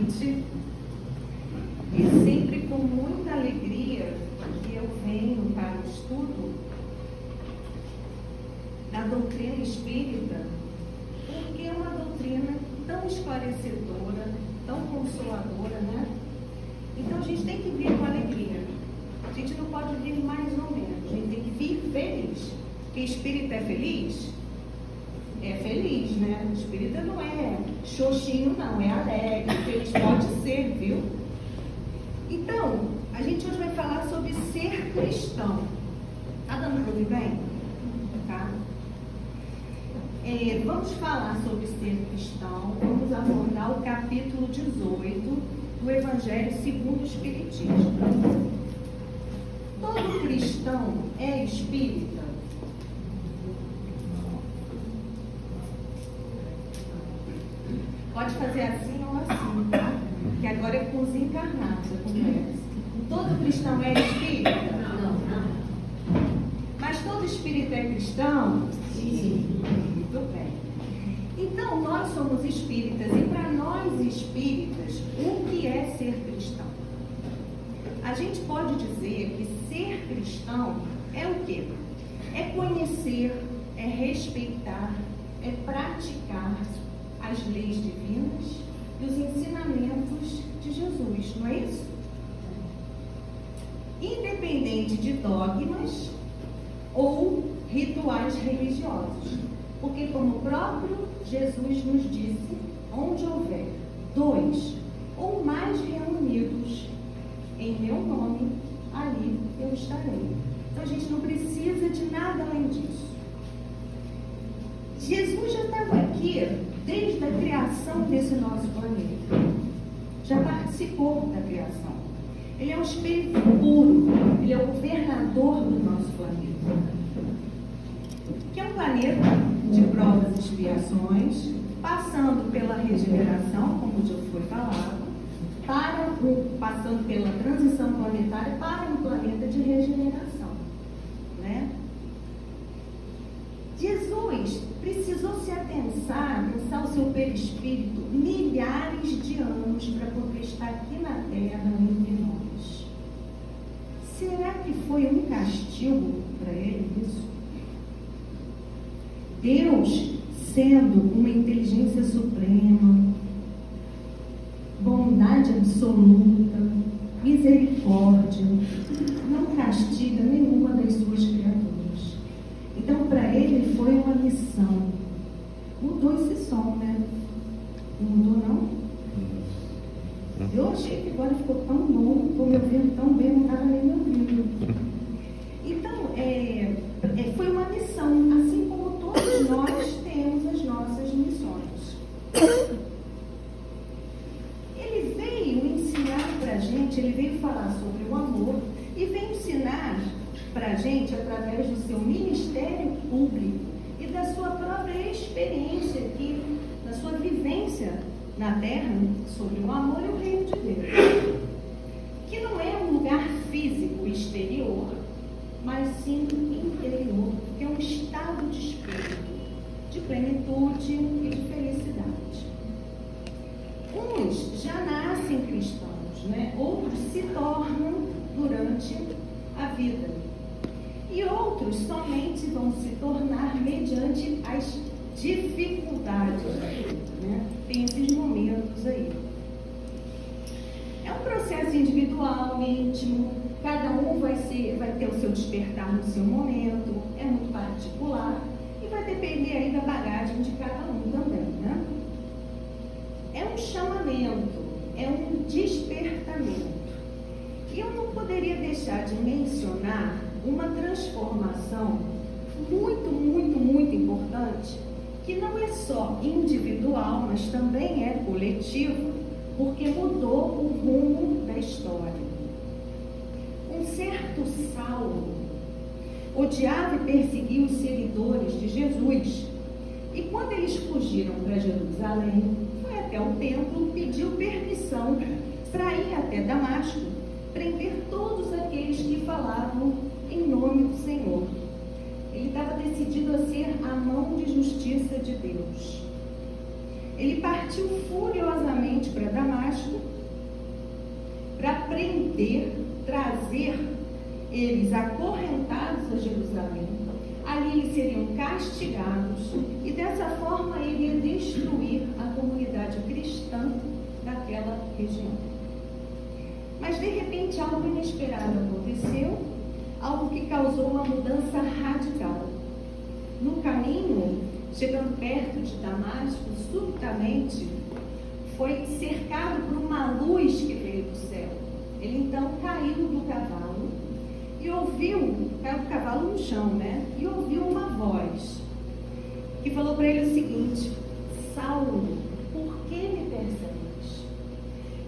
novamente, e sempre com muita alegria que eu venho para o estudo da doutrina espírita, porque é uma doutrina tão esclarecedora, tão consoladora, né? Então a gente tem que vir com alegria. A gente não pode vir mais ou menos, a gente tem que vir feliz. Porque espírita é feliz? É feliz, né? Espírita não é xoxinho, não, é alegre, feliz pode ser, viu? Então, a gente hoje vai falar sobre ser cristão. Tá dando para ouvir bem? Tá? Vamos falar sobre ser cristão. Vamos abordar o capítulo 18 do Evangelho segundo o Espiritismo. Todo cristão é espírita? Pode fazer assim ou assim, tá? Que agora é com os encarnados a conversa. Todo cristão é espírita? Não. Mas todo espírita é cristão? Sim. Muito bem. Então, nós somos espíritas, e para nós espíritas, o que é ser cristão? A gente pode dizer que ser cristão é o quê? É conhecer, é respeitar, é praticar as leis divinas e os ensinamentos de Jesus, não é isso? Independente de dogmas ou rituais religiosos. Porque como o próprio Jesus nos disse, onde houver 2 ou mais reunidos em meu nome, ali eu estarei. Então a gente não precisa de nada além disso. Jesus já estava aqui desde a criação desse nosso planeta. Já participou da criação. Ele é um espírito puro, ele é o governador do nosso planeta. Que é um planeta de provas e expiações, passando pela regeneração, como já foi falado, passando pela transição planetária para um planeta de regeneração, né? Jesus precisou se atensar o seu perispírito milhares de anos para poder estar aqui na Terra entre nós. Será que foi um castigo para ele isso? Deus, sendo uma inteligência suprema, bondade absoluta, misericórdia, não castiga nenhuma das suas criaturas. Então, para ele foi uma missão. Mudou esse som, né? Não mudou, não? Eu achei que agora ficou tão bom, estou me ouvindo tão bem, não estava nem me ouvindo. Então, foi uma missão, assim como todos nós temos as nossas missões. Ele veio ensinar para a gente, ele veio falar sobre o amor e veio ensinar para a gente através do seu ministério público e da sua própria experiência aqui, da sua vivência na Terra, sobre o amor e o reino de Deus. Que não é um lugar físico exterior, mas sim interior, que é um estado de espírito, de plenitude e de felicidade. Uns já nascem cristãos, né? Outros se tornam durante a vida. E outros somente vão se tornar mediante as dificuldades da vida, né? Tem esses momentos aí. É um processo individual, íntimo, cada um vai ter o seu despertar no seu momento, é muito particular e vai depender aí da bagagem de cada um também, né? É um chamamento, é um despertamento. E eu não poderia deixar de mencionar uma transformação muito importante, que não é só individual, mas também é coletiva, porque mudou o rumo da história. Um certo Saulo odiava e perseguia os seguidores de Jesus, e quando eles fugiram para Jerusalém, foi até o templo, pediu permissão para ir até Damasco, prender todos aqueles que falavam em nome do Senhor. Ele estava decidido a ser a mão de justiça de Deus. Ele partiu furiosamente para Damasco trazer eles acorrentados a Jerusalém. Ali eles seriam castigados e dessa forma ele ia destruir a comunidade cristã daquela região. Mas de repente algo inesperado aconteceu, algo que causou uma mudança radical. No caminho, chegando perto de Damasco, subitamente foi cercado por uma luz que veio do céu. Ele então caiu do cavalo e caiu do cavalo no chão, né? E ouviu uma voz que falou para ele o seguinte: Saulo, por que me persegues?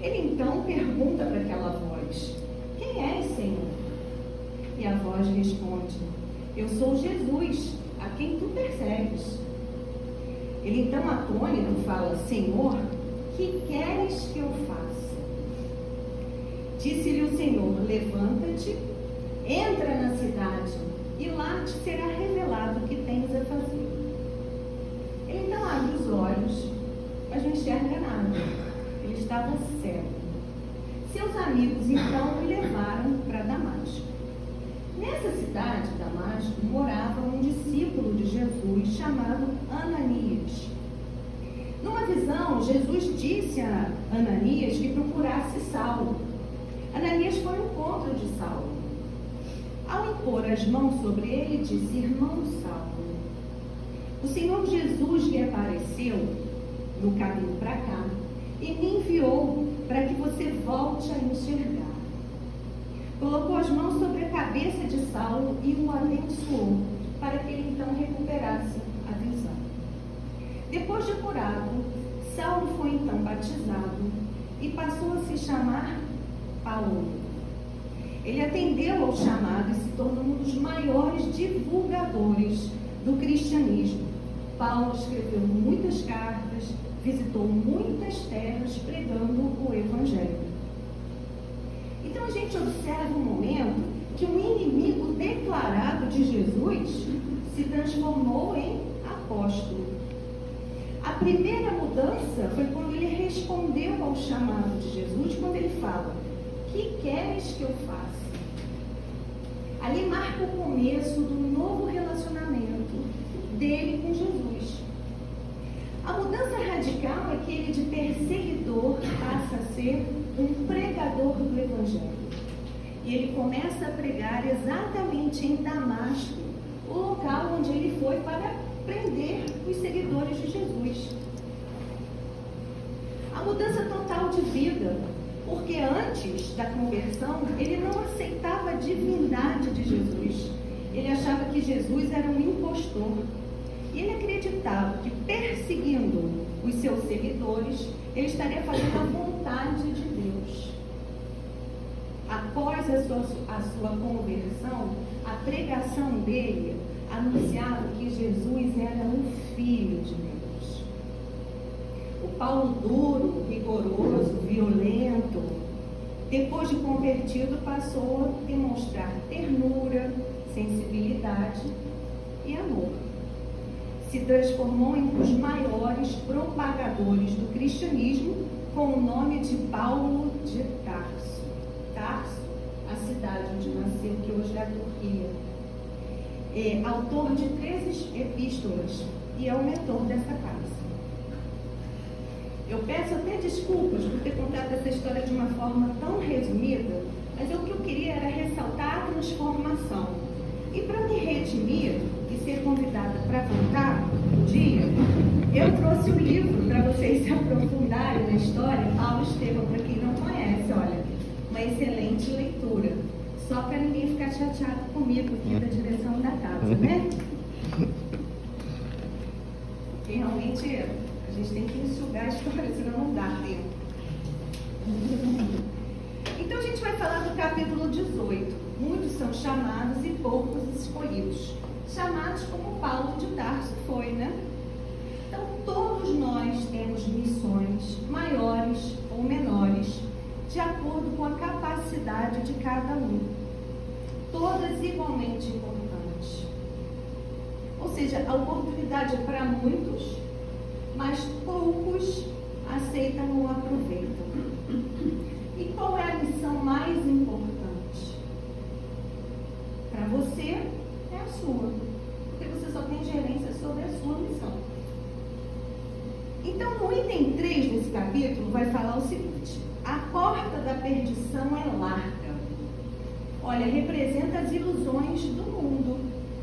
Ele então pergunta para aquela voz: quem és, Senhor? E a voz responde: eu sou Jesus, a quem tu persegues. Ele então, atônito, fala: Senhor, que queres que eu faça? Disse-lhe o Senhor: levanta-te, entra na cidade e lá te será revelado o que tens a fazer. Ele então abre os olhos, mas não enxerga nada. Ele estava cego. Seus amigos então o levaram para Damasco. Nessa cidade, Damasco, morava um discípulo de Jesus chamado Ananias. Numa visão, Jesus disse a Ananias que procurasse Saulo. Ananias foi ao encontro de Saulo. Ao impor as mãos sobre ele, disse: irmão Saulo, o Senhor Jesus lhe apareceu no caminho para cá e me enviou para que você volte a enxergar. Colocou as mãos sobre a cabeça de Saulo e o abençoou, para que ele então recuperasse a visão. Depois de curado, Saulo foi então batizado e passou a se chamar Paulo. Ele atendeu ao chamado e se tornou um dos maiores divulgadores do cristianismo. Paulo escreveu muitas cartas, visitou muitas terras pregando o evangelho. Então a gente observa um momento que um inimigo declarado de Jesus se transformou em apóstolo. A primeira mudança foi quando ele respondeu ao chamado de Jesus, quando ele fala: que queres que eu faça? Ali marca o começo do novo relacionamento dele com Jesus. A mudança radical é que ele de perseguidor passa a ser um pregador do Evangelho. E ele começa a pregar exatamente em Damasco, o local onde ele foi para prender os seguidores de Jesus. A mudança total de vida, porque antes da conversão, ele não aceitava a divindade de Jesus. Ele achava que Jesus era um impostor. E ele acreditava que perseguindo os seus seguidores, ele estaria fazendo a vontade de Deus. Após a sua conversão, a pregação dele anunciava que Jesus era um filho de Deus. O Paulo duro, rigoroso, violento, depois de convertido, passou a demonstrar ternura, sensibilidade e amor. Se transformou em um dos maiores propagadores do cristianismo com o nome de Paulo de Tarso. Tarso, a cidade onde nasceu, que hoje é a Turquia. É autor de 3 epístolas e é o mentor dessa casa. Eu peço até desculpas por ter contado essa história de uma forma tão resumida, mas o que eu queria era ressaltar a transformação. E para me redimir e ser convidada para voltar um dia, eu trouxe um livro para vocês se aprofundarem na história. Paulo Estevão, para quem não conhece, olha, uma excelente leitura. Só para ninguém ficar chateado comigo aqui da direção da casa, né? Porque realmente a gente tem que enxugar a história, senão não dá tempo. Então a gente vai falar do capítulo 18. Muitos são chamados e poucos escolhidos. Chamados como Paulo de Tarso foi, né? Então todos nós temos missões maiores ou menores, de acordo com a capacidade de cada um. Todas igualmente importantes. Ou seja, a oportunidade é para muitos, mas poucos aceitam ou aproveitam. E qual é a missão mais importante Então, no item 3 desse capítulo, vai falar o seguinte: a porta da perdição é larga. Olha, representa as ilusões do mundo,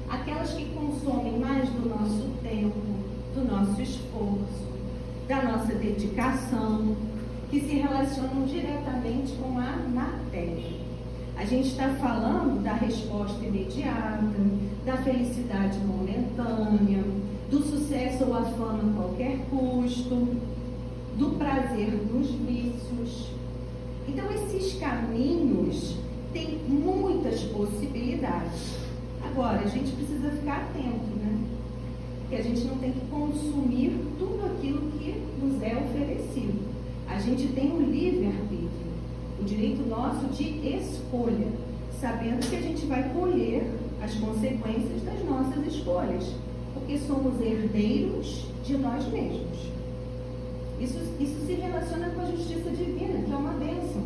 aquelas que consomem mais do nosso tempo, do nosso esforço, da nossa dedicação, que se relacionam diretamente com a matéria. A gente está falando da resposta imediata, da felicidade momentânea, do sucesso ou a fama a qualquer custo, do prazer dos vícios. Então, esses caminhos têm muitas possibilidades. Agora, a gente precisa ficar atento, né? Porque a gente não tem que consumir tudo aquilo que nos é oferecido. A gente tem o livre-arbítrio, o direito nosso de escolha, sabendo que a gente vai colher as consequências das nossas escolhas, porque somos herdeiros de nós mesmos. Isso se relaciona com a justiça divina, que é uma bênção.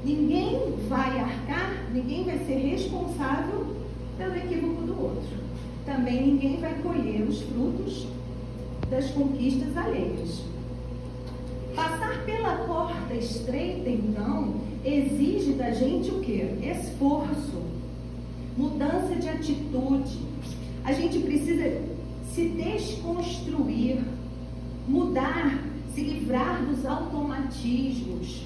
Ninguém vai arcar, ninguém vai ser responsável pelo equívoco do outro. Também ninguém vai colher os frutos das conquistas alheias. Passar pela porta estreita, então, exige da gente o quê? Esforço, mudança de atitude. A gente precisa se desconstruir, mudar, se livrar dos automatismos,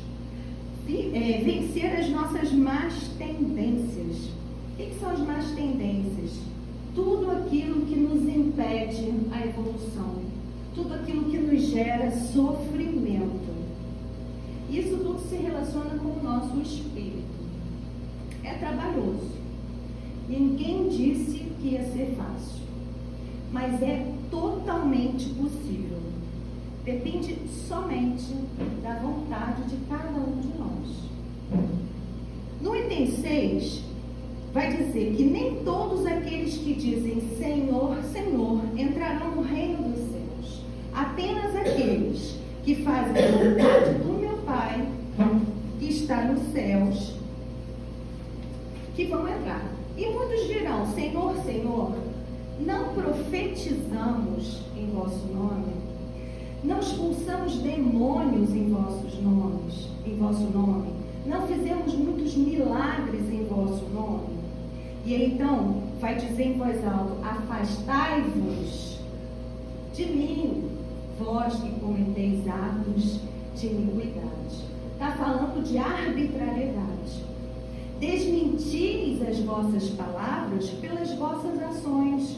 vencer as nossas más tendências. O que são as más tendências? Tudo aquilo que nos impede a evolução, tudo aquilo que nos gera sofrimento. Isso tudo se relaciona com o nosso espírito. É trabalhoso. Ninguém disse que ia ser fácil, mas é totalmente possível. Depende somente da vontade de cada um de nós. No item 6, vai dizer que nem todos aqueles que dizem Senhor, Senhor, entrarão no reino dos céus. Apenas aqueles que fazem a vontade do meu Pai, que está nos céus, que vão entrar. E muitos dirão, Senhor, Senhor, não profetizamos em vosso nome? Não expulsamos demônios em vosso nome? Não fizemos muitos milagres em vosso nome? E ele então vai dizer em voz alta, afastai-vos de mim, vós que cometeis atos de iniquidade. Está falando de arbitrariedade. Desmentis as vossas palavras pelas vossas ações.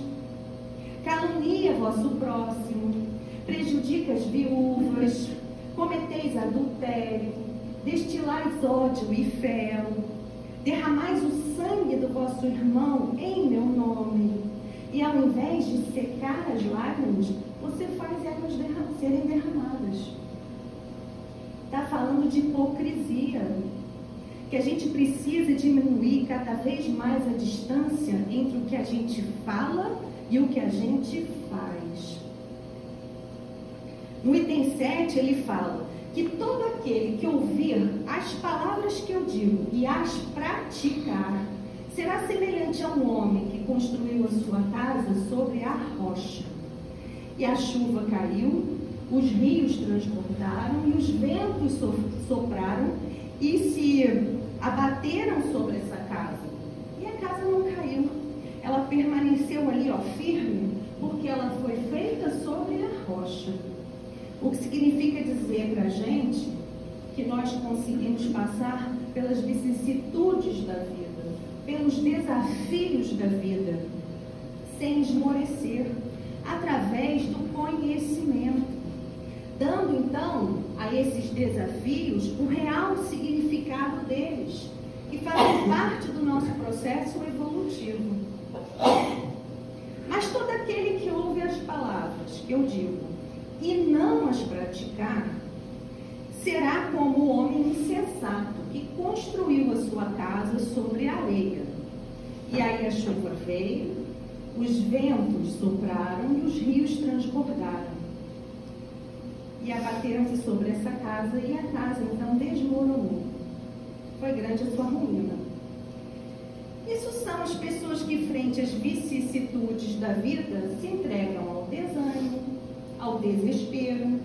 Calunia vosso próximo, prejudica as viúvas, cometeis adultério, destilais ódio e fel, derramais o sangue do vosso irmão em meu nome, e ao invés de secar as lágrimas, você faz elas serem derramadas. Está falando de hipocrisia, que a gente precisa diminuir cada vez mais a distância entre o que a gente fala e o que a gente faz. No item 7 ele fala que todo aquele que ouvir as palavras que eu digo e as praticar, será semelhante a um homem que construiu a sua casa sobre a rocha. E a chuva caiu, os rios transbordaram e os ventos sopraram e se abateram sobre essa casa. E a casa não caiu. Ela permaneceu ali, firme, porque ela foi feita sobre a rocha. O que significa dizer para a gente que nós conseguimos passar pelas vicissitudes da vida, pelos desafios da vida, sem esmorecer, através do conhecimento, dando então a esses desafios o real significado deles, que fazem parte do nosso processo evolutivo. Mas todo aquele que ouve as palavras que eu digo e não as praticar, será como o homem insensato que construiu a sua casa sobre a areia. E aí a chuva veio, os ventos sopraram e os rios transbordaram. E abateram-se sobre essa casa, e a casa então desmoronou. Foi grande a sua ruína. Isso são as pessoas que, frente às vicissitudes da vida, se entregam ao desânimo, ao desespero,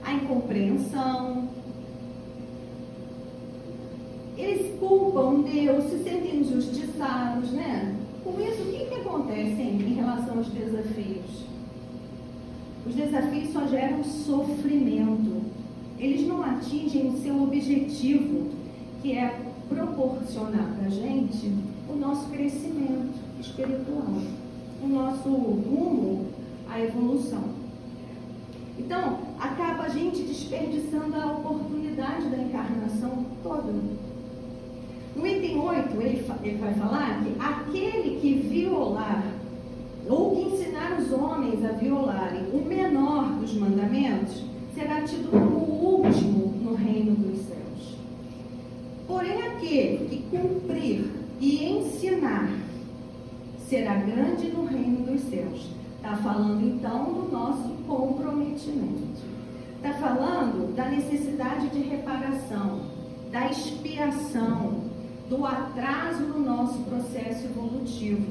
a incompreensão. Eles culpam Deus, se sentem injustiçados, né? Com isso, o que acontece em relação aos desafios? Os desafios só geram sofrimento. Eles não atingem o seu objetivo, que é proporcionar para a gente o nosso crescimento espiritual, o nosso rumo à evolução. Então, acaba a gente desperdiçando a oportunidade da encarnação toda. No item 8, ele vai falar que aquele que violar ou que ensinar os homens a violarem o menor dos mandamentos será tido como o último no reino dos céus. Porém, aquele que cumprir e ensinar será grande no reino dos céus. Está falando então do nosso comprometimento. Está falando da necessidade de reparação, da expiação, do atraso no nosso processo evolutivo.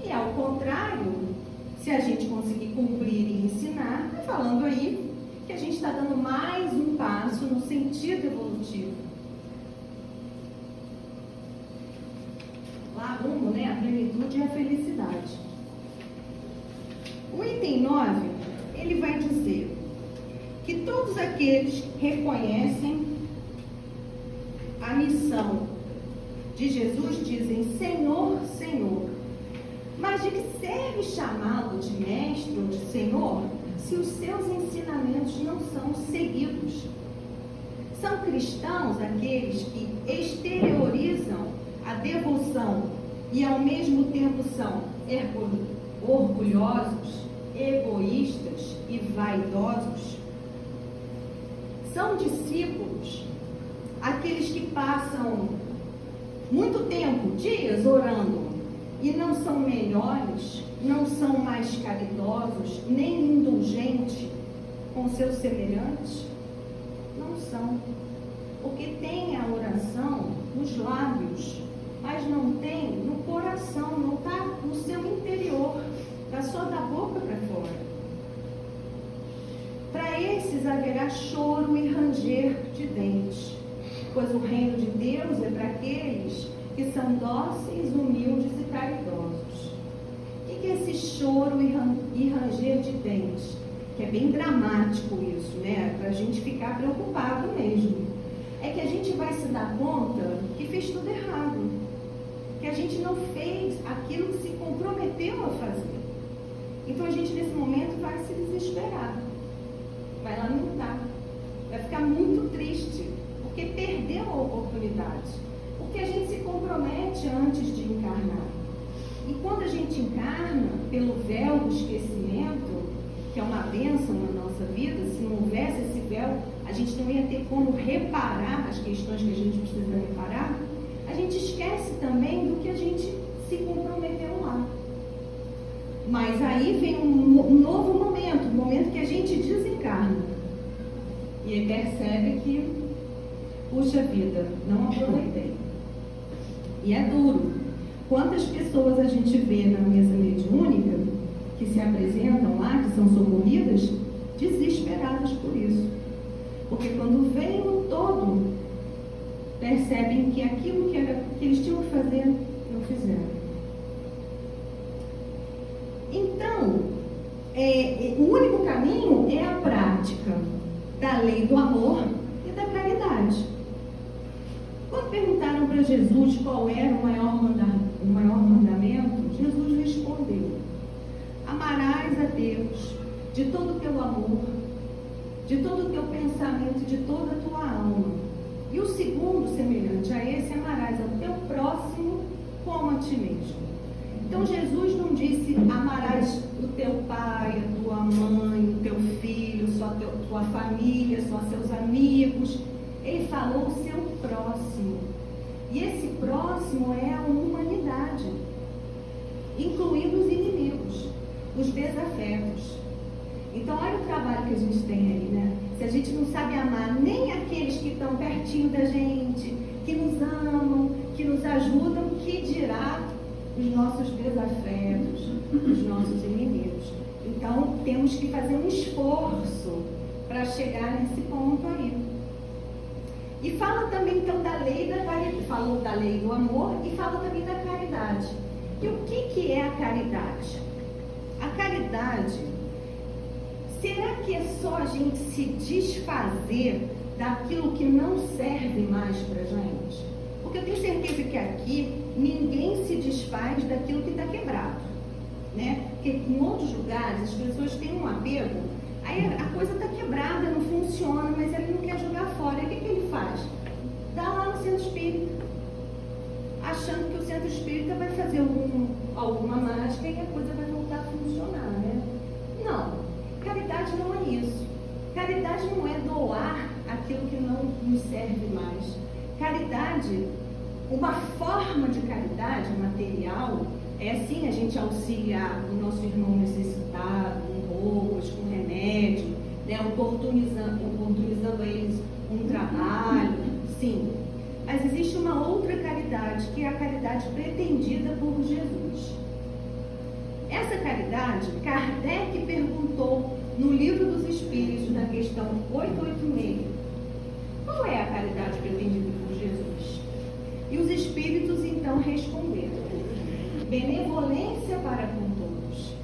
E ao contrário, se a gente conseguir cumprir e ensinar, está falando aí que a gente está dando mais um passo no sentido evolutivo. Lá rumo, né, a plenitude e a felicidade. O item 9, ele vai dizer que todos aqueles que reconhecem a missão de Jesus dizem Senhor, Senhor. Mas de que serve chamá-lo de mestre ou de Senhor se os seus ensinamentos não são seguidos? São cristãos aqueles que exteriorizam a devoção e ao mesmo tempo são orgulhosos, egoístas e vaidosos? São discípulos aqueles que passam muito tempo, dias, orando e não são melhores, não são mais caridosos, nem indulgentes com seus semelhantes? Não são, porque tem a oração nos lábios, mas não tem no coração, não está no seu interior, está só da boca para fora. Para esses haverá choro e ranger de dentes, pois o reino de Deus é para aqueles que são dóceis, humildes e caridosos. O que é esse choro e ranger de dentes? Que é bem dramático isso, né? Para a gente ficar preocupado mesmo. É que a gente vai se dar conta que fez tudo errado, que a gente não fez aquilo que se comprometeu a fazer. Então a gente nesse momento vai se desesperar, vai lamentar, vai ficar muito triste, porque perdeu a oportunidade, porque a gente se compromete antes de encarnar. E quando a gente encarna pelo véu do esquecimento, que é uma bênção na nossa vida, se não houvesse esse véu, a gente não ia ter como reparar as questões que a gente precisa reparar, a gente esquece também do que a gente se comprometeu lá. Mas aí vem um novo momento, um momento que a gente desencarna. E aí percebe que, puxa vida, não aproveitei. E é duro. Quantas pessoas a gente vê na mesa mediúnica que se apresentam lá, que são socorridas, desesperadas por isso. Porque quando vem no todo, percebem que aquilo que eles tinham que fazer, não fizeram. Então, o único caminho é a prática da lei do amor e da caridade. Quando perguntaram para Jesus qual era o maior mandamento, Jesus respondeu: amarás a Deus de todo o teu amor, de todo o teu pensamento, de toda a tua alma. E o segundo, semelhante a esse, amarás ao teu próximo como a ti mesmo. Então Jesus não disse amarás o teu pai, a tua mãe, o teu filho, só a tua família, só seus amigos. Ele falou o seu próximo. E esse próximo é a humanidade, incluindo os inimigos, os desafetos. Então olha o trabalho que a gente tem aí, né? Se a gente não sabe amar nem aqueles que estão pertinho da gente, que nos amam, que nos ajudam, que dirá os nossos desafetos, os nossos inimigos. Então temos que fazer um esforço para chegar nesse ponto aí. E fala também então da lei da caridade, falou da lei do amor e fala também da caridade. E o que é a caridade? A caridade, será que é só a gente se desfazer daquilo que não serve mais para a gente? Porque eu tenho certeza que aqui ninguém se desfaz daquilo que está quebrado, né? Porque em outros lugares as pessoas têm um apego, aí a coisa está quebrada, não funciona, mas ele não quer jogar fora. E o que ele faz? Dá lá no centro espírita, achando que o centro espírita vai fazer alguma mágica e a coisa vai voltar a funcionar, né? Não, caridade não é isso. Caridade não é doar aquilo que não nos serve mais. Caridade, uma forma de caridade material é sim a gente auxiliar o nosso irmão necessitado, com roupas, com remédio, né, oportunizando a eles um trabalho, sim. Mas existe uma outra caridade, que é a caridade pretendida por Jesus. Essa caridade, Kardec perguntou no Livro dos Espíritos, na questão 886, qual é a caridade pretendida por Jesus? E os Espíritos então responderam: benevolência para com todos,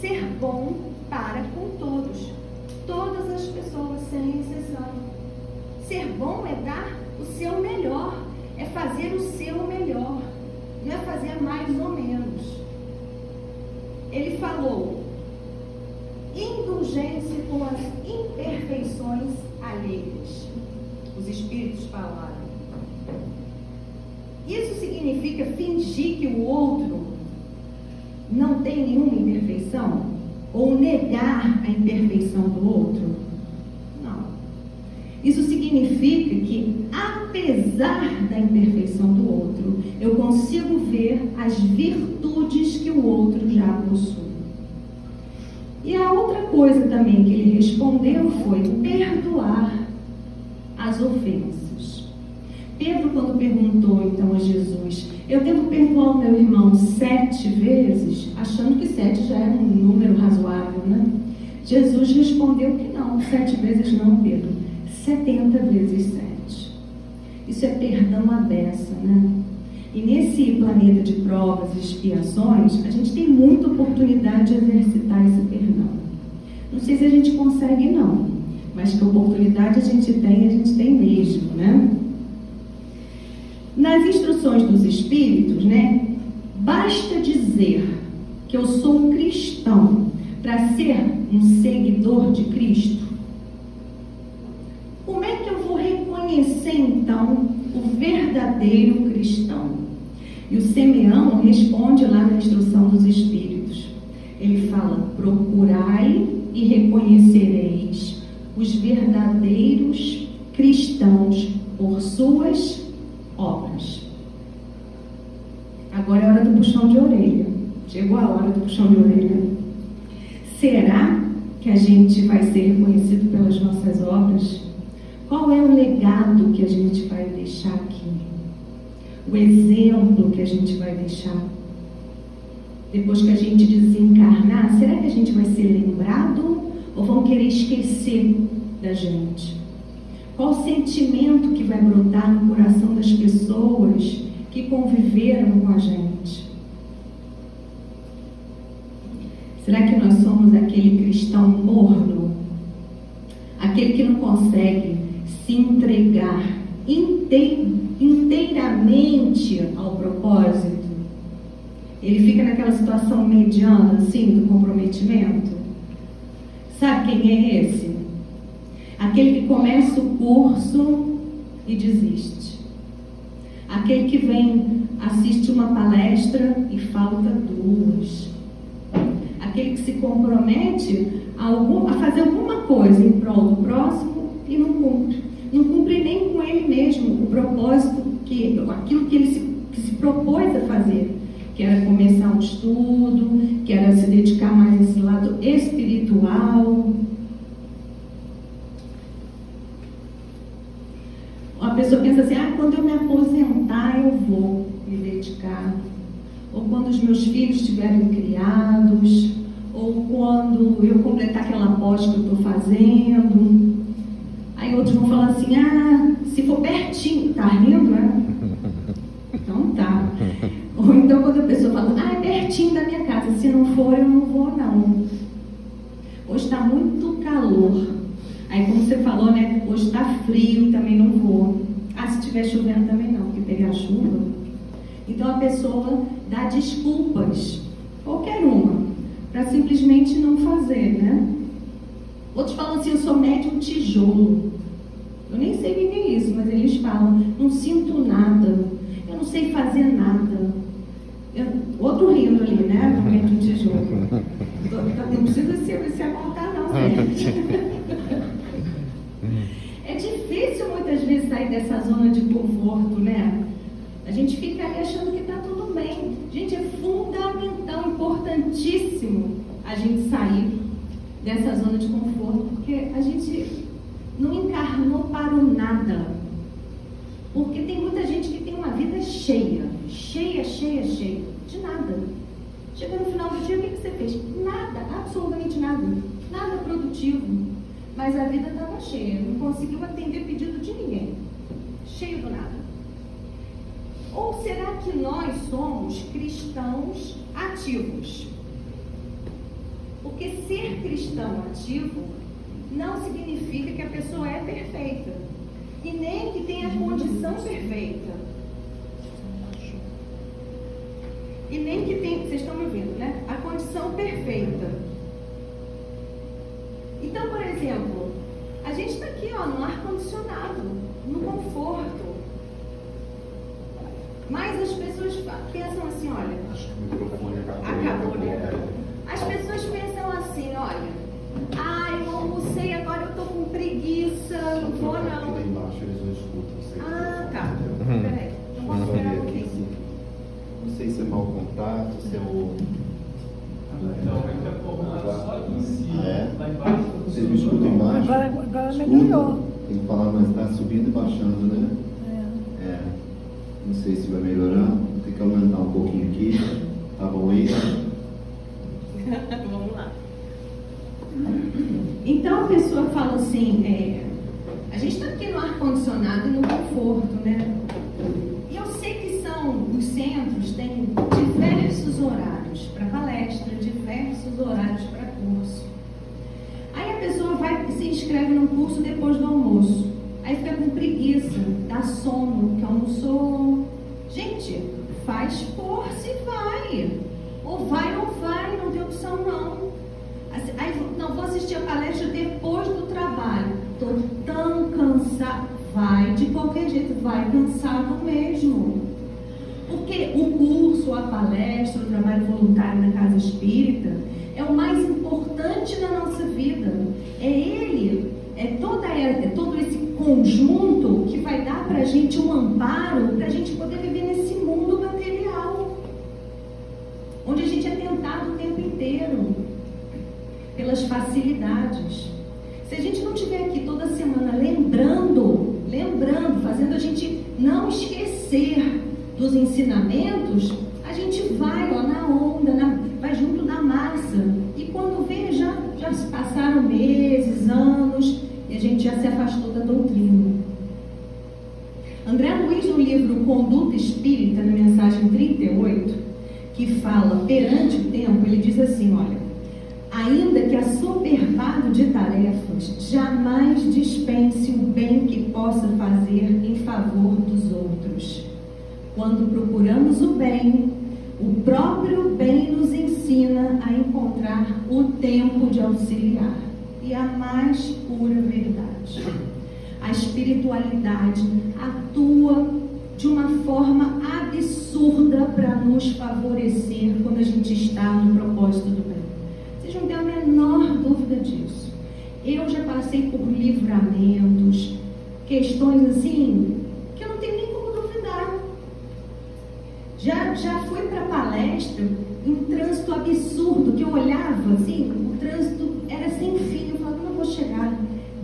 ser bom para com todos, todas as pessoas, sem exceção. Ser bom é dar o seu melhor, é fazer o seu melhor, não é fazer mais ou menos. Ele falou: indulgência com as imperfeições alheias. Os Espíritos falaram. Isso significa fingir que o outro não tem nenhuma imperfeição? Ou negar a imperfeição do outro? Não. Isso significa que, apesar da imperfeição do outro, eu consigo ver as virtudes que o outro já possui. E a outra coisa também que ele respondeu foi perdoar as ofensas. Pedro, quando perguntou então a Jesus: eu devo perdoar o meu irmão 7 vezes? Achando que 7 já é um número razoável, né? Jesus respondeu que não, 7 vezes não, Pedro, 70 vezes 7. Isso é perdão à beça, né? E nesse planeta de provas e expiações, a gente tem muita oportunidade de exercitar esse perdão. Não sei se a gente consegue, não, mas que oportunidade a gente tem mesmo, né? Nas instruções dos Espíritos, né, basta dizer que eu sou um cristão para ser um seguidor de Cristo. Como é que eu vou reconhecer, então, o verdadeiro cristão? E o Simeão responde lá na instrução dos Espíritos. Ele fala: procurai e reconhecereis os verdadeiros cristãos por suas obras. Agora é a hora do puxão de orelha. Chegou a hora do puxão de orelha. Será que a gente vai ser reconhecido pelas nossas obras? Qual é o legado que a gente vai deixar aqui? O exemplo que a gente vai deixar? Depois que a gente desencarnar, será que a gente vai ser lembrado ou vão querer esquecer da gente? Qual o sentimento que vai brotar no coração das pessoas que conviveram com a gente? Será que nós somos aquele cristão morno? Aquele que não consegue se entregar inteiramente ao propósito? Ele fica naquela situação mediana, assim, do comprometimento? Sabe quem é esse? Aquele que começa o curso e desiste. Aquele que vem, assiste uma palestra e falta 2. Aquele que se compromete a fazer alguma coisa em prol do próximo e não cumpre. Não cumpre nem com ele mesmo o propósito, aquilo que ele se propôs a fazer. Que era começar um estudo, que era se dedicar mais a esse lado espiritual. A pessoa pensa assim: quando eu me aposentar eu vou me dedicar. Ou quando os meus filhos estiverem criados, ou quando eu completar aquela pós que eu estou fazendo. Aí outros vão falar assim, se for pertinho, tá rindo, né? Então tá. Ou então quando a pessoa fala, é pertinho da minha casa, se não for eu não vou não. Hoje está muito calor. Aí como você falou, né? Hoje está frio, também não vou. Se estiver chovendo também não, porque pegar chuva. Então a pessoa dá desculpas, qualquer uma, para simplesmente não fazer, né? Outros falam assim, eu sou médium tijolo. Eu nem sei o que é isso, mas eles falam, não sinto nada, eu não sei fazer nada. Outro rindo ali, né? No médium tijolo. Não precisa se apontar não, gente. É difícil muitas vezes sair dessa zona de conforto, né? A gente fica ali achando que está tudo bem. Gente, é fundamental, importantíssimo a gente sair dessa zona de conforto, porque a gente não encarnou para o nada. Porque tem muita gente que tem uma vida cheia de nada. Chega no final do dia, o que você fez? Nada, absolutamente nada. Nada produtivo. Mas a vida estava cheia, não conseguiu atender pedido de ninguém. Cheio do nada. Ou será que nós somos cristãos ativos? Porque ser cristão ativo não significa que a pessoa é perfeita. E nem que tenha a condição perfeita. E nem que tenha, vocês estão me ouvindo, né? A condição perfeita. Então, por exemplo, a gente está aqui, no ar-condicionado, no conforto. Mas as pessoas pensam assim, olha, acho que o microfone acabou, né? As pessoas pensam assim, olha, eu almocei, agora eu estou com preguiça, não vou não. Aqui lá embaixo eles não escutam. Tá. Peraí, não posso esperar um pouquinho. Não sei se é mau contato, se é o... Então, daqui a pouco só em cima, lá embaixo. Vocês me escutam embaixo? Agora melhorou. Tem que falar, mas está subindo e baixando, né? Não sei se vai melhorar. Tem que aumentar um pouquinho aqui. Tá bom aí? Vamos lá. Então a pessoa fala assim, a gente está aqui no ar-condicionado e no conforto, né? E eu sei que os centros têm diversos horários para palestra, diversos horários para curso. Aí a pessoa vai se inscreve num curso depois do almoço. Aí fica com preguiça, dá sono, que almoçou. Gente, faz força e vai. Ou vai ou vai, não tem opção não. Aí, não, vou assistir a palestra depois do trabalho. Estou tão cansado. Vai de qualquer jeito, vai cansado mesmo. Porque o curso, a palestra, o trabalho voluntário na casa espírita é o mais importante da nossa vida. É ele, é todo esse conjunto que vai dar para a gente um amparo para a gente poder viver nesse mundo material, onde a gente é tentado o tempo inteiro pelas facilidades. Se a gente não estiver aqui toda semana lembrando, fazendo a gente não esquecer dos ensinamentos, a gente vai na onda, vai junto da massa. E quando vê, já se passaram meses, anos, e a gente já se afastou da doutrina. André Luiz, no livro Conduta Espírita, na mensagem 38, que fala perante o tempo, ele diz assim, olha, ainda que assoberbado de tarefas, jamais dispense o bem que possa fazer em favor dos outros. Quando procuramos o bem, o próprio bem nos ensina a encontrar o tempo de auxiliar e a mais pura verdade. A espiritualidade atua de uma forma absurda para nos favorecer quando a gente está no propósito do bem. Vocês não têm a menor dúvida disso. Eu já passei por livramentos, questões assim, que eu não tenho nem como duvidar. Já fui para palestra em um trânsito absurdo, que eu olhava assim, o trânsito era sem fim, eu falava, não vou chegar.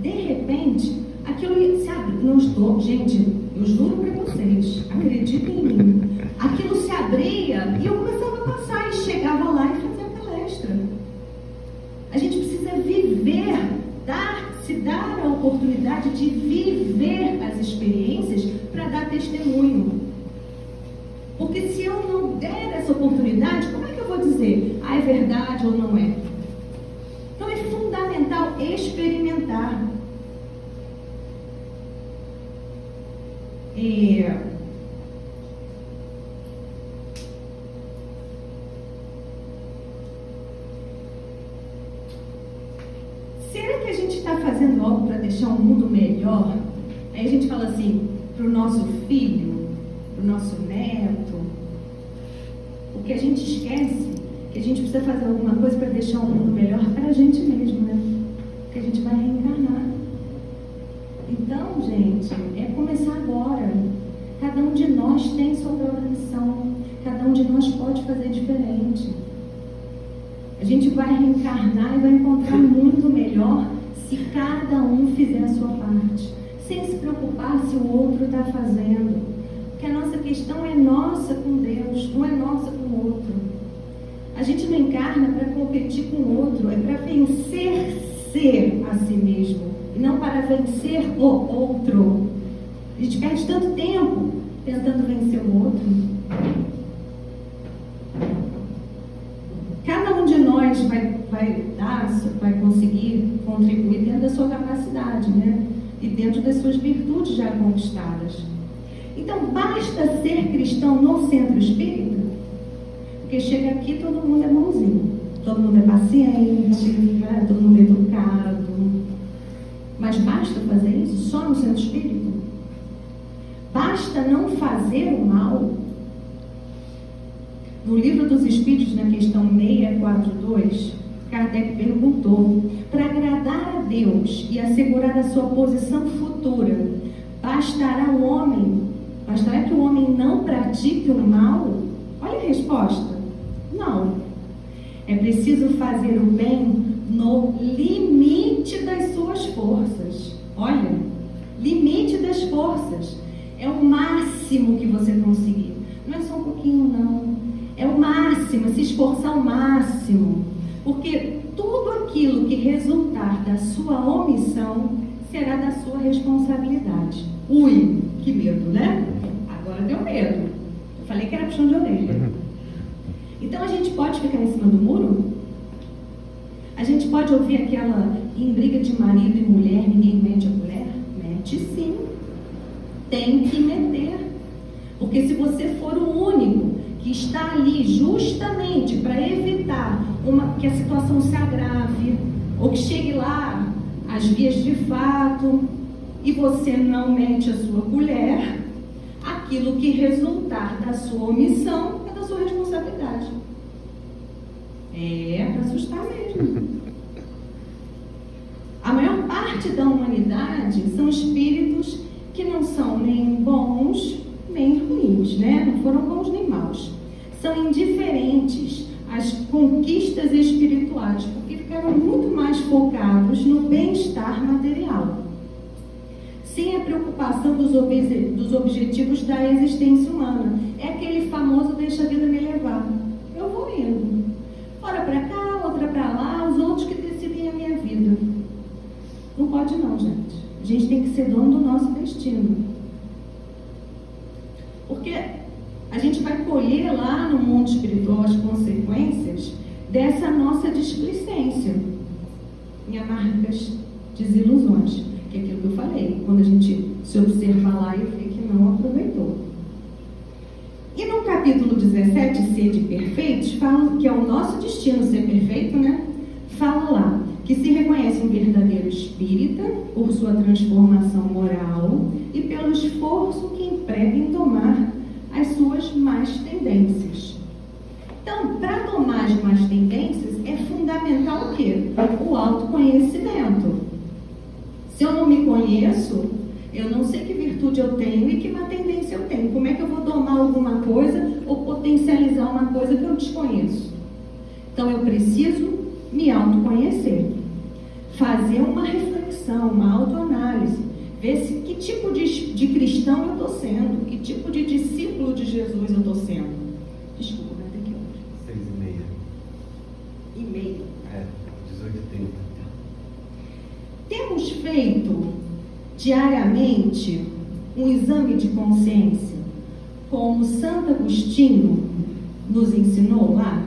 De repente, aquilo se abre. Não estou, gente, eu juro para vocês, acreditem em mim. Aquilo se abria e eu começava a passar e chegava lá e fazia a palestra. A gente precisa viver, dar-se se dar a oportunidade de viver as experiências para dar testemunho. Porque se eu não der essa oportunidade, como é que eu vou dizer, é verdade ou não é? Então é fundamental experimentar. Será que a gente está fazendo algo para deixar o mundo melhor? Aí a gente fala assim, para o nosso filho, para o nosso neto. O que a gente esquece, que a gente precisa fazer alguma coisa para deixar o mundo melhor para a gente mesmo, né? Porque a gente vai reencarnar. Então, gente, é começar agora. Cada um de nós tem sua própria missão. Cada um de nós pode fazer diferente. A gente vai reencarnar e vai encontrar muito melhor se cada um fizer a sua parte, sem se preocupar se o outro está fazendo. Porque a nossa questão é nossa com Deus, não é nossa com o outro. A gente não encarna para competir com o outro, é para vencer a si mesmo, e não para vencer o outro. A gente perde tanto tempo tentando vencer o outro. Cada um de nós vai conseguir contribuir dentro da sua capacidade, né? E dentro das suas virtudes já conquistadas. Então, basta ser cristão no centro espírita, porque chega aqui todo mundo é bonzinho, todo mundo é paciente, né? Todo mundo é educado. Mas basta fazer isso só no centro espírita? Basta não fazer o mal? No Livro dos Espíritos, na questão 642, Kardec perguntou: para agradar a Deus e assegurar a sua posição futura, bastará que o homem não pratique o mal? Olha a resposta: não. É preciso fazer o bem no limite das suas forças. Olha, limite das forças. É o máximo que você conseguir. Não é só um pouquinho, não. É o máximo, se esforçar ao máximo. Porque tudo aquilo que resultar da sua omissão será da sua responsabilidade. Ui, que medo, né? Agora deu medo. Eu falei que era puxão de orelha. Então a gente pode ficar em cima do muro? A gente pode ouvir aquela em briga de marido e mulher, ninguém mete a colher? Mete sim. Tem que meter. Porque se você for o único que está ali justamente para evitar que a situação se agrave, ou que chegue lá às vias de fato, e você não mete a sua colher, aquilo que resultar da sua omissão é da sua responsabilidade. É para assustar mesmo. A maior parte da humanidade são espíritos que não são nem bons nem ruins, né? Não foram bons nem maus. São indiferentes às conquistas espirituais, porque ficaram muito mais focados no bem-estar material, sem a preocupação dos objetivos da existência humana. É aquele famoso deixa a vida me levar. Eu vou indo. Hora para cá, outra para lá, os outros que decidem a minha vida. Não pode não, gente. A gente tem que ser dono do nosso destino. Porque a gente vai colher lá no mundo espiritual as consequências dessa nossa displicência em amargas desilusões, que é aquilo que eu falei, quando a gente se observa lá e vê que não aproveitou. E no capítulo 17, Sede Perfeitos, fala que é o nosso destino ser perfeito, né? Fala lá que se reconhece um verdadeiro espírita por sua transformação moral e pelo esforço que emprega em domar as suas más tendências. Então, para domar as más tendências, é fundamental o quê? O autoconhecimento. Se eu não me conheço, eu não sei que virtude eu tenho e que má tendência eu tenho. Como é que eu vou domar alguma coisa ou potencializar uma coisa que eu desconheço? Então, eu preciso me autoconhecer. Fazer uma reflexão, uma autoanálise. Ver se que tipo de cristão eu estou sendo, que tipo de discípulo de Jesus eu estou sendo. Desculpa, vai ter que horas? 6:30. 6:30. 18:30. Temos diariamente um exame de consciência, como Santo Agostinho nos ensinou lá?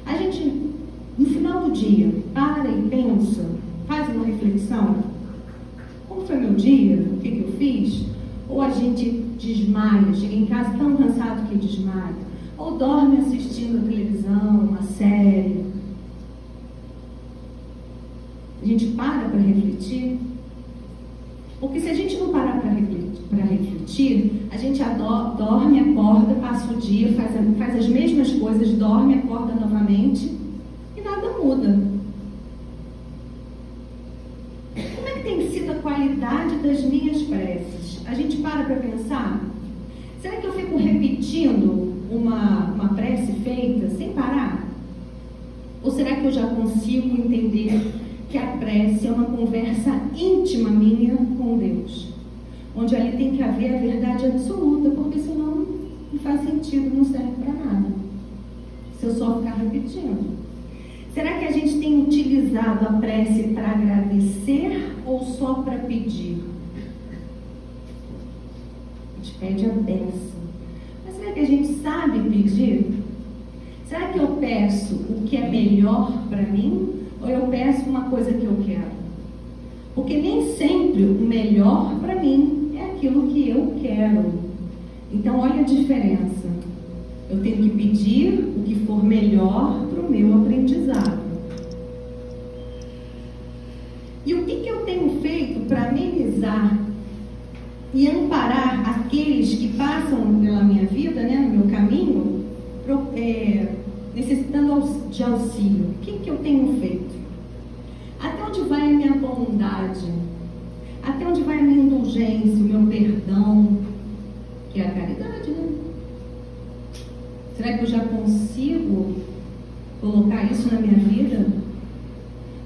A gente, no final do dia, para e pensa, faz uma reflexão. Como foi meu dia? O que eu fiz? Ou a gente desmaia, chega em casa tão cansado que desmaia. Ou dorme assistindo a televisão, uma série. A gente para refletir. Porque se a gente não parar para refletir, a gente dorme, acorda, passa o dia, faz as mesmas coisas, dorme, acorda novamente e nada muda. Como é que tem sido a qualidade das minhas preces? A gente para pensar? Será que eu fico repetindo uma prece feita sem parar? Ou será que eu já consigo entender que a prece é uma conversa íntima minha com Deus, onde ali tem que haver a verdade absoluta, porque senão não faz sentido, não serve para nada, se eu só ficar repetindo. Será que a gente tem utilizado a prece para agradecer ou só para pedir? A gente pede a bênção, mas será que a gente sabe pedir? Será que eu peço o que é melhor para mim? Ou eu peço uma coisa que eu quero? Porque nem sempre o melhor para mim é aquilo que eu quero. Então, olha a diferença. Eu tenho que pedir o que for melhor para o meu aprendizado. E o que eu tenho feito para amenizar e amparar aqueles que passam pela minha vida, né, no meu caminho, necessitando de auxílio? O que eu tenho feito? Até onde vai a minha bondade? Até onde vai a minha indulgência, o meu perdão? Que é a caridade, né? Será que eu já consigo colocar isso na minha vida?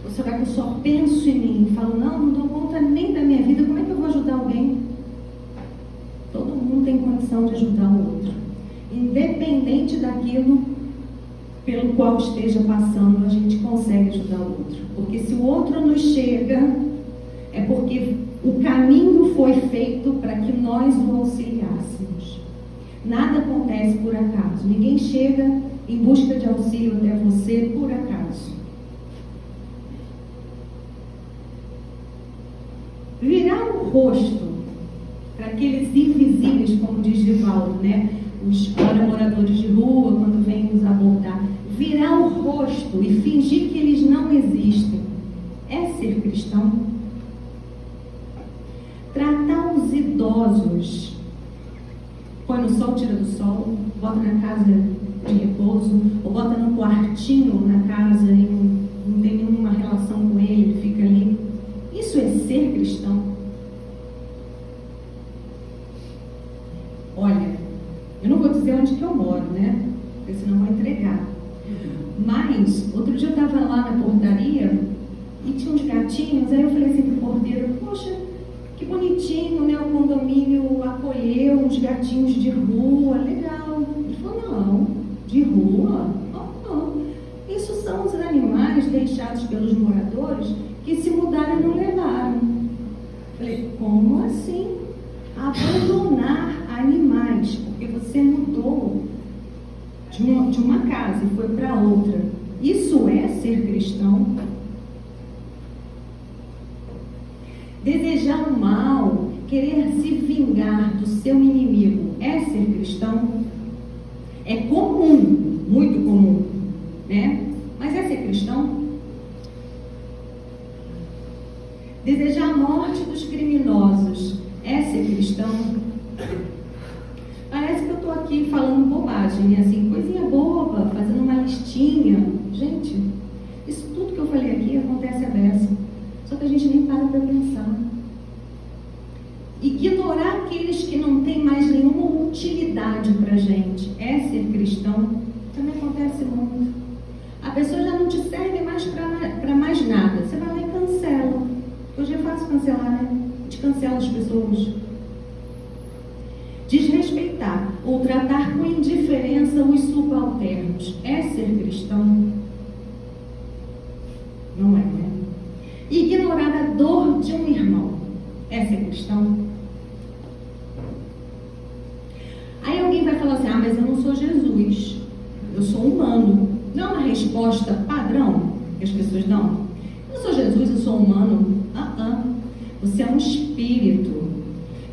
Ou será que eu só penso em mim e falo, não dou conta nem da minha vida, como é que eu vou ajudar alguém? Todo mundo tem condição de ajudar o outro, independente daquilo pelo qual esteja passando, a gente consegue ajudar o outro. Porque se o outro nos chega, é porque o caminho foi feito para que nós o auxiliássemos. Nada acontece por acaso. Ninguém chega em busca de auxílio até você por acaso. Virar o rosto para aqueles invisíveis, como diz Divaldo, né? Os moradores de rua, quando vêm nos abordar. Virar o rosto e fingir que eles não existem é ser cristão? Tratar os idosos, põe no sol, tira do sol, bota na casa de repouso, ou bota no quartinho na casa e não tem nenhuma relação com ele, ele fica ali. Isso é ser cristão? Olha, eu não vou dizer onde que eu moro, né? Porque senão vou entregar. Mas, outro dia eu estava lá na portaria e tinha uns gatinhos, aí eu falei assim pro porteiro, poxa, que bonitinho, né? O condomínio acolheu uns gatinhos de rua, legal. Ele falou, não, de rua? Não. Isso são os animais deixados pelos moradores que se mudaram e não levaram. Eu falei, como assim? Abandonar animais, porque você mudou de uma casa e foi para outra. Isso é ser cristão? Desejar o mal, querer se vingar do seu inimigo, é ser cristão? É comum, muito comum, né? Mas é ser cristão? Desejar a morte dos criminosos, é ser cristão? Parece que eu estou aqui falando bobagem, né? Assim, coisinha boba, fazendo uma listinha. Gente, isso tudo que eu falei aqui acontece à beça. Só que a gente nem para pensar. Ignorar aqueles que não têm mais nenhuma utilidade para a gente é ser cristão? Também acontece muito. A pessoa já não te serve mais para mais nada. Você vai lá e cancela. Hoje é fácil cancelar, né? A gente cancela as pessoas. Desrespeitar ou tratar com indiferença os subalternos é ser cristão? Não é, né? Ignorar a dor de um irmão É ser cristão? Aí alguém vai falar assim, mas eu não sou Jesus, eu sou humano. Não é uma resposta padrão que as pessoas dão? Eu não sou Jesus, eu sou humano. Você é um espírito.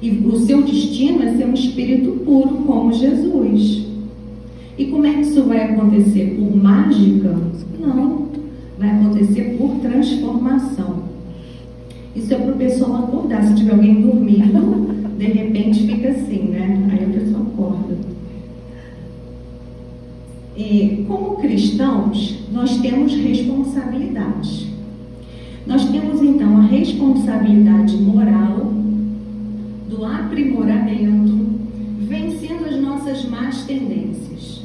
E o seu destino é ser um espírito puro como Jesus. E como é que isso vai acontecer? Por mágica? Não. Vai acontecer por transformação. Isso é para o pessoal acordar. Se tiver alguém dormindo, de repente fica assim, né? Aí a pessoa acorda. Como cristãos, nós temos responsabilidade. Nós temos então a responsabilidade moral do aprimoramento, vencendo as nossas más tendências.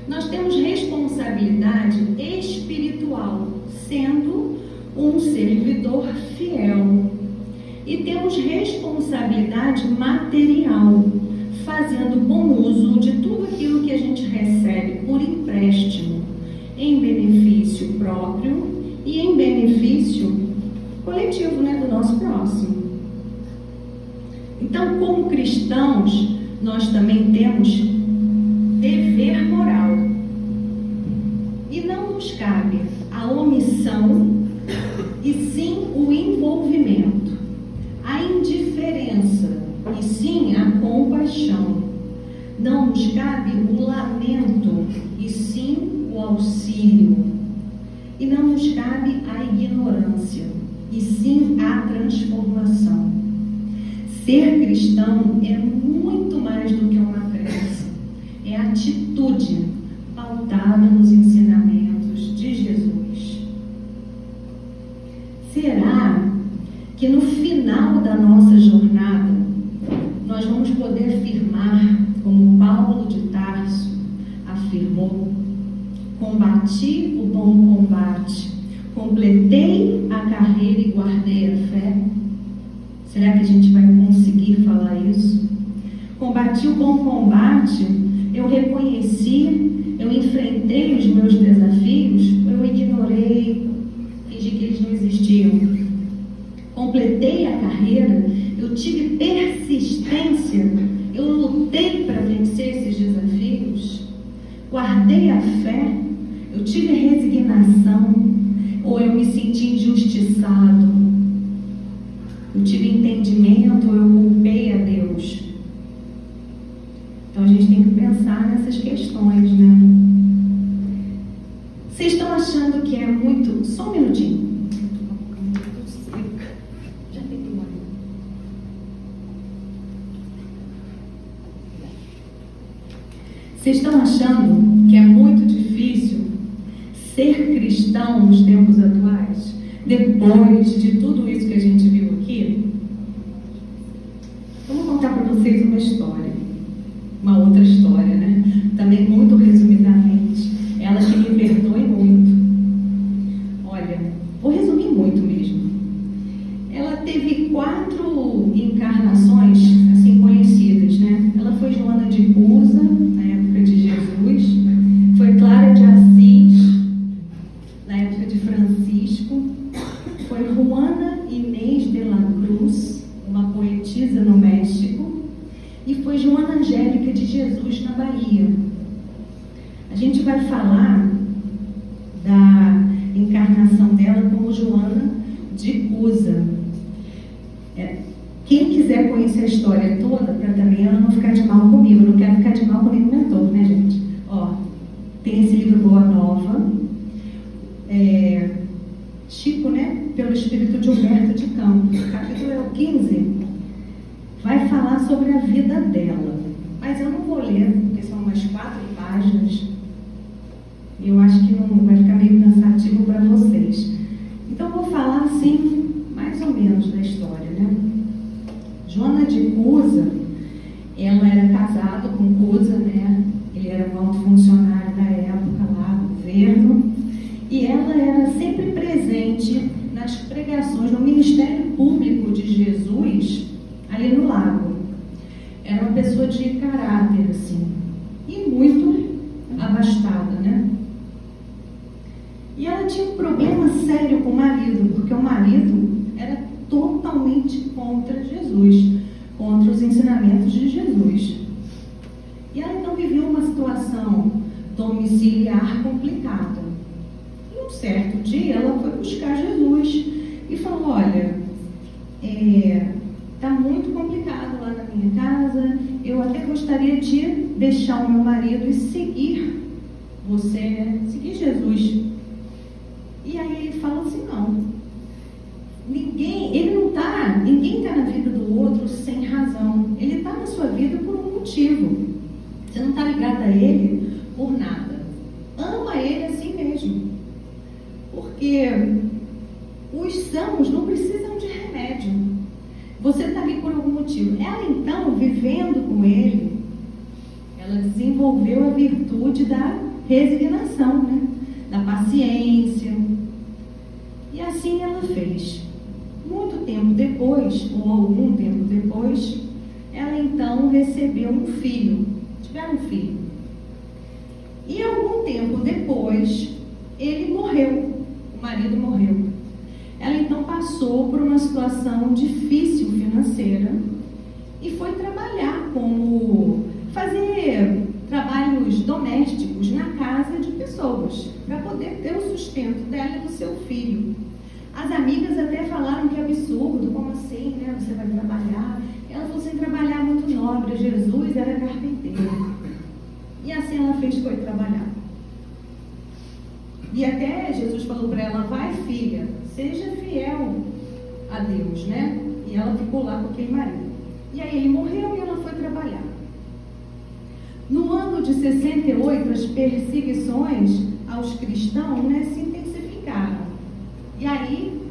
Nós temos responsabilidade espiritual, sendo um servidor fiel. E temos responsabilidade material, fazendo bom uso de tudo aquilo que a gente recebe por empréstimo, em benefício próprio e em benefício coletivo, né, do nosso próximo. Então, como cristãos, nós também temos dever moral. E não nos cabe a omissão, e sim o envolvimento, a indiferença, e sim a compaixão. Não nos cabe o lamento, e sim o auxílio. E não nos cabe a ignorância, e sim a transformação. Ser cristão é muito mais do que uma crença, é atitude pautada nos ensinamentos de Jesus. Será que no final da nossa jornada nós vamos poder afirmar, como Paulo de Tarso afirmou: combati o bom combate, completei a carreira e guardei a fé? Será que a gente vai conseguir falar isso? Combati o bom combate, eu reconheci, eu enfrentei os meus desafios, eu ignorei, fingi que eles não existiam. Completei a carreira, eu tive persistência, eu lutei para vencer esses desafios. Guardei a fé, eu tive resignação, ou eu me senti injustiçado. Eu tive entendimento, eu culpei a Deus. Então a gente tem que pensar nessas questões, né? Vocês estão achando que é muito... Só um minutinho. Já tem que morrer. Vocês estão achando que é muito difícil ser cristão nos tempos atuais? Depois de tudo isso que a gente viu aqui, eu vou contar para vocês uma história, uma outra história, né? Também muito resumidamente. Ela que me perdoe muito. Olha, vou resumir muito mesmo. Ela teve 4 encarnações, assim, conhecidas, né? Ela foi Joana de Cusa, na época de Jesus, foi Clara de Assis, na época de Francisco, foi Juana Inês de la Cruz, uma poetisa no México, e foi Joana Angélica de Jesus na Bahia. A gente vai falar da encarnação dela como Joana de Cusa. Quem quiser conhecer a história toda, para também ela não ficar de mal comigo, eu não quero ficar de mal com nenhum mentor, né, gente? Ó, tem esse livro Boa Nova, Chico, né? Pelo Espírito de Humberto de Campos, capítulo 15, vai falar sobre a vida dela. Mas eu não vou ler, porque são umas 4 páginas, e eu acho que não vai ficar meio cansativo para vocês. Então eu vou falar assim, mais ou menos, da história, né? Joana de Cusa, ela era casada com Cusa, né? Ele era um alto funcionário da época lá, governo, e ela era sempre presente nas pregações, no ministério público de Jesus, ali no lago. Era uma pessoa de caráter, assim, e muito abastada, né? E ela tinha um problema sério com o marido, porque o marido era totalmente contra Jesus, contra os ensinamentos de Jesus. E ela então viveu uma situação domiciliar complicada. E um certo dia ela foi buscar Jesus e falou: olha, está muito complicado lá na minha casa, eu até gostaria de deixar o meu marido e seguir você, né? Seguir Jesus. E aí ele fala assim: não, ninguém está na vida do outro sem razão. Ele está na sua vida por um motivo. Você não está ligado a ele por nada. Ama ele assim mesmo. Porque os sãos não precisam de remédio. Você está ali por algum motivo. Ela então, vivendo com ele, ela desenvolveu a virtude da resignação, né? Da paciência. E assim ela fez. Muito tempo depois, ou algum tempo depois, ela então recebeu um filho. Tiveram um filho. E algum tempo depois, ele morreu. O marido morreu. Ela então passou por uma situação difícil financeira e foi trabalhar fazer trabalhos domésticos na casa de pessoas, para poder ter o sustento dela e do seu filho. As amigas até falaram que é absurdo, como assim, né? Você vai trabalhar? Ela falou assim: trabalhar muito nobre, Jesus era carpinteiro. E assim ela foi trabalhar. E até Jesus falou para ela: vai, filha, seja fiel a Deus, né? E ela ficou lá com aquele marido. E aí ele morreu e ela foi trabalhar. No ano de 68, as perseguições aos cristãos, né, se intensificaram. E aí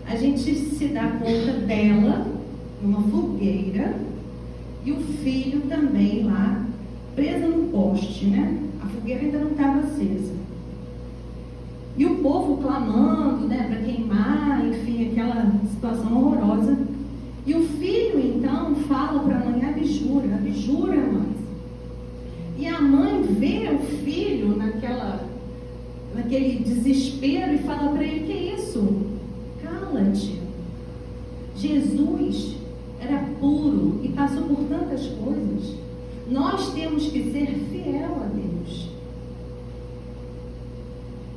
a gente se dá conta dela numa fogueira e o filho também lá preso no poste, né? A fogueira ainda não estava acesa. E o povo clamando, né, para queimar, enfim, aquela situação horrorosa. E o filho então fala para a mãe: abjura, mãe. E a mãe vê o filho naquele desespero e fala para ele: que é isso? Cala-te. Jesus era puro e passou por tantas coisas. Nós temos que ser fiel a Deus.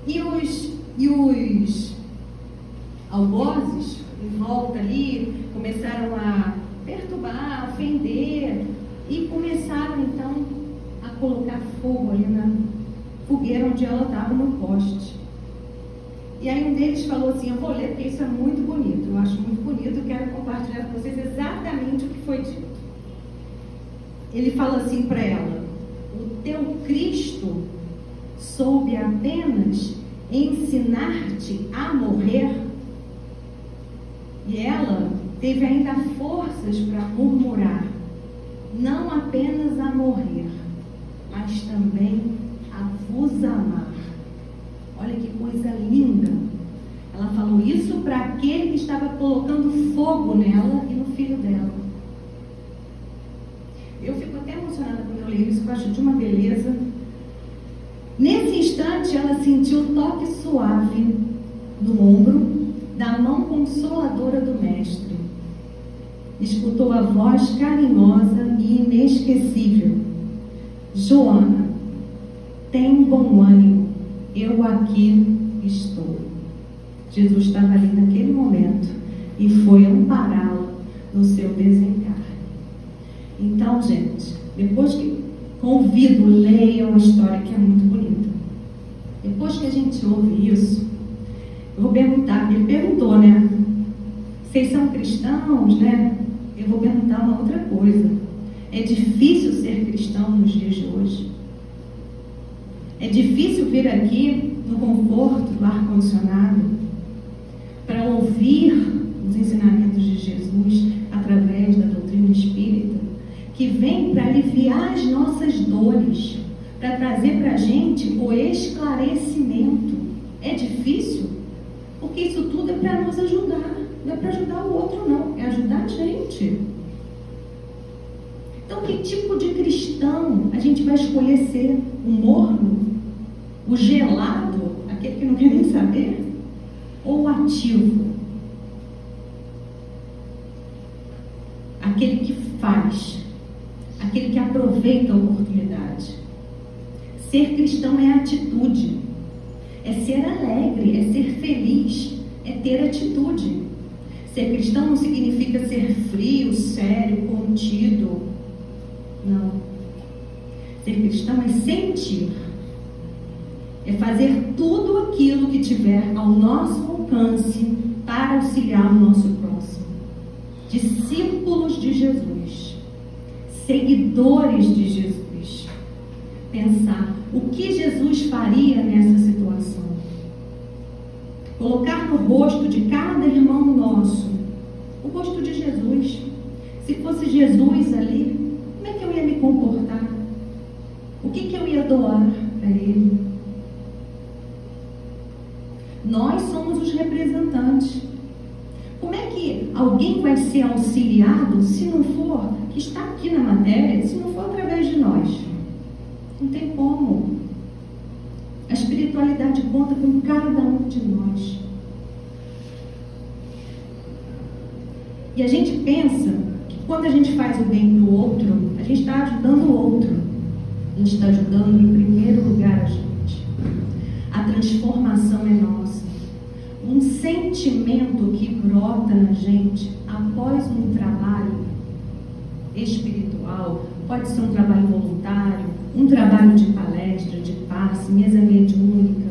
E os algozes em volta ali começaram a perturbar, a ofender, e começaram então a colocar fogo ali na fogueira onde ela estava, no poste. E aí um deles falou assim: eu vou ler porque isso é muito bonito, eu acho muito bonito, eu quero compartilhar com vocês exatamente o que foi dito. Ele fala assim para ela: o teu Cristo soube apenas ensinar-te a morrer? E ela teve ainda forças para murmurar: não apenas a morrer, mas também a vos amar. Olha que coisa linda. Ela falou isso para aquele que estava colocando fogo nela e no filho dela. Eu fico até emocionada quando eu leio isso, eu acho de uma beleza. Nesse instante, ela sentiu um toque suave no ombro da mão consoladora do Mestre. Escutou a voz carinhosa e inesquecível: Joana, tem bom ânimo, eu aqui estou. Jesus estava ali naquele momento e foi ampará-la no seu desencarne. Então, gente, depois que convido, leiam a história, que é muito bonita. Depois que a gente ouve isso, eu vou perguntar, ele perguntou, né? Vocês são cristãos, né? Eu vou perguntar uma outra coisa. É difícil ser cristão nos dias de hoje? É difícil vir aqui no conforto do ar-condicionado para ouvir os ensinamentos de Jesus através da doutrina espírita, que vem para aliviar as nossas dores, para trazer para a gente o esclarecimento? É difícil? Porque isso tudo é para nos ajudar, não é para ajudar o outro, não, é ajudar a gente. Então, que tipo de cristão a gente vai escolher ser? O morno? O gelado? Aquele que não quer nem saber? Ou o ativo? aquele que faz, aquele que aproveita a oportunidade. Ser cristão é atitude, é ser alegre, é ser feliz, é ter atitude. Ser cristão não significa ser frio, sério, contido. Não. Ser cristão é sentir, é fazer tudo aquilo que tiver ao nosso alcance para auxiliar o nosso próximo. Discípulos de Jesus, seguidores de Jesus. Pensar o que Jesus faria nessa situação. Colocar no rosto de cada irmão nosso o rosto de Jesus. Se fosse Jesus ali, como é que eu ia me comportar? O que eu ia doar para Ele? Nós somos os representantes. Como é que alguém vai ser auxiliado se não for, que está aqui na matéria, se não for através de nós? Não tem como. A espiritualidade conta com cada um de nós. E a gente pensa que quando a gente faz o bem para o outro, a gente está ajudando o outro. A gente está ajudando em primeiro lugar a gente. A transformação é nossa. Um sentimento que brota na gente após um trabalho espiritual, pode ser um trabalho voluntário, um trabalho de palestra, de passe, mesa mediúnica,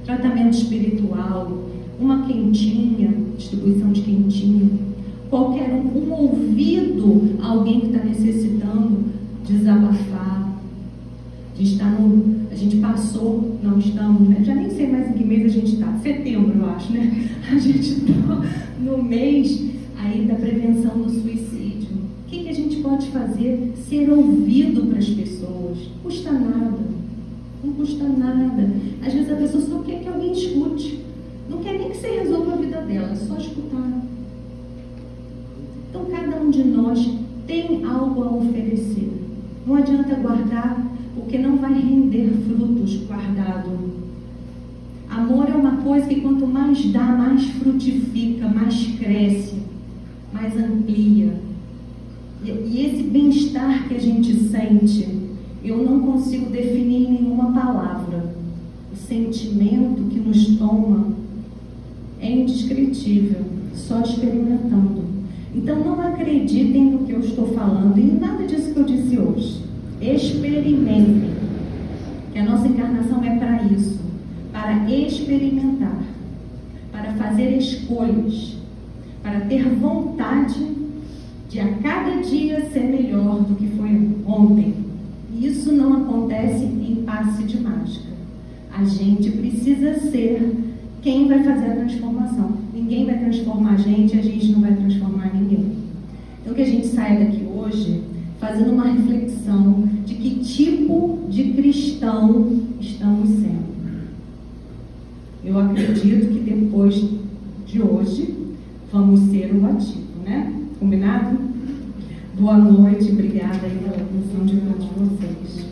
tratamento espiritual, uma quentinha, distribuição de quentinha, qualquer um ouvido a alguém que está necessitando desabafar, de estar a gente passou, não estamos, né? Já nem sei mais em que mês a gente está, setembro eu acho, né? A gente está no mês aí da prevenção do suicídio. O que a gente pode fazer? Ser ouvido para as pessoas. Não custa nada. Não custa nada. Às vezes a pessoa só quer que alguém escute. Não quer nem que você resolva a vida dela, é só escutar. Então cada um de nós tem algo a oferecer. Não adianta guardar, porque não vai render frutos guardado. Amor é uma coisa que quanto mais dá, mais frutifica, mais cresce, mais amplia. E esse bem-estar que a gente sente, eu não consigo definir em nenhuma palavra. O sentimento que nos toma é indescritível, só experimentando. Então não acreditem no que eu estou falando e em nada disso que eu disse hoje. Experimentem, que a nossa encarnação é para isso, para experimentar, para fazer escolhas, para ter vontade de a cada dia ser melhor do que foi ontem. E isso não acontece em passe de mágica. A gente precisa ser quem vai fazer a transformação. Ninguém vai transformar a gente não vai transformar ninguém. Então que a gente saia daqui hoje fazendo uma reflexão de que tipo de cristão estamos sendo. Eu acredito que depois de hoje vamos ser o ativo, né? Combinado? Boa noite, obrigada aí pela atenção de todos vocês.